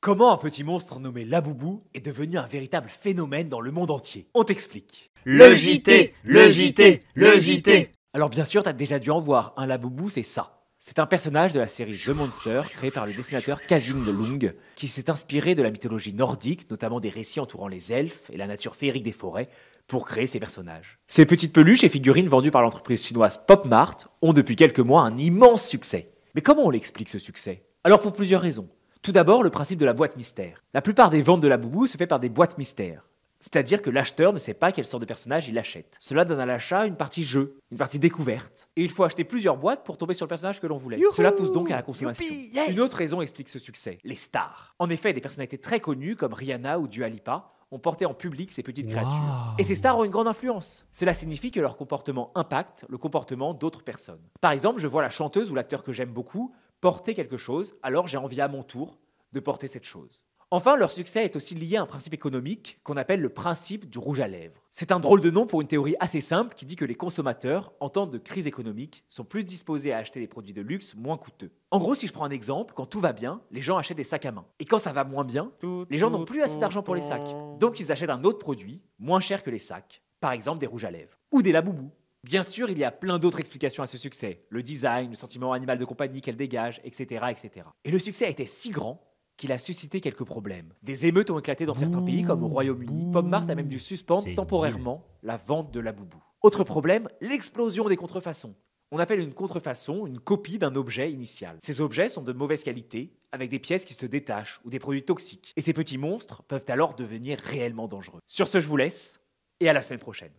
Comment un petit monstre nommé Laboubou est devenu un véritable phénomène dans le monde entier? On t'explique. Le JT, le JT, le JT. Alors bien sûr, t'as déjà dû en voir, un Laboubou c'est ça. C'est un personnage de la série The Monster, créé par le dessinateur Kasim Lung, qui s'est inspiré de la mythologie nordique, notamment des récits entourant les elfes et la nature féerique des forêts, pour créer ces personnages. Ces petites peluches et figurines vendues par l'entreprise chinoise Pop Mart ont depuis quelques mois un immense succès. Mais comment on l'explique ce succès? Alors pour plusieurs raisons. Tout d'abord, le principe de la boîte mystère. La plupart des ventes de Laboubou se fait par des boîtes mystères. C'est-à-dire que l'acheteur ne sait pas quelle sorte de personnage il achète. Cela donne à l'achat une partie jeu, une partie découverte. Et il faut acheter plusieurs boîtes pour tomber sur le personnage que l'on voulait. Youhou. Cela pousse donc à la consommation. Youpi, yes. Une autre raison explique ce succès, les stars. En effet, des personnalités très connues comme Rihanna ou Dua Lipa ont porté en public ces petites créatures. Et ces stars ont une grande influence. Cela signifie que leur comportement impacte le comportement d'autres personnes. Par exemple, je vois la chanteuse ou l'acteur que j'aime beaucoup porter quelque chose, alors j'ai envie à mon tour de porter cette chose. Enfin, leur succès est aussi lié à un principe économique qu'on appelle le principe du rouge à lèvres. C'est un drôle de nom pour une théorie assez simple qui dit que les consommateurs, en temps de crise économique, sont plus disposés à acheter des produits de luxe moins coûteux. En gros, si je prends un exemple, quand tout va bien, les gens achètent des sacs à main. Et quand ça va moins bien, les gens n'ont plus assez d'argent pour les sacs. Donc ils achètent un autre produit, moins cher que les sacs. Par exemple des rouges à lèvres. Ou des Laboubou. Bien sûr, il y a plein d'autres explications à ce succès. Le design, le sentiment animal de compagnie qu'elle dégage, etc., etc. Et le succès a été si grand qu'il a suscité quelques problèmes. Des émeutes ont éclaté dans certains pays comme au Royaume-Uni. Pop Mart a même dû suspendre C'est temporairement la vente de Laboubou. Autre problème, l'explosion des contrefaçons. On appelle une contrefaçon une copie d'un objet initial. Ces objets sont de mauvaise qualité, avec des pièces qui se détachent ou des produits toxiques. Et ces petits monstres peuvent alors devenir réellement dangereux. Sur ce, je vous laisse, et à la semaine prochaine.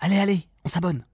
Allez, allez, on s'abonne.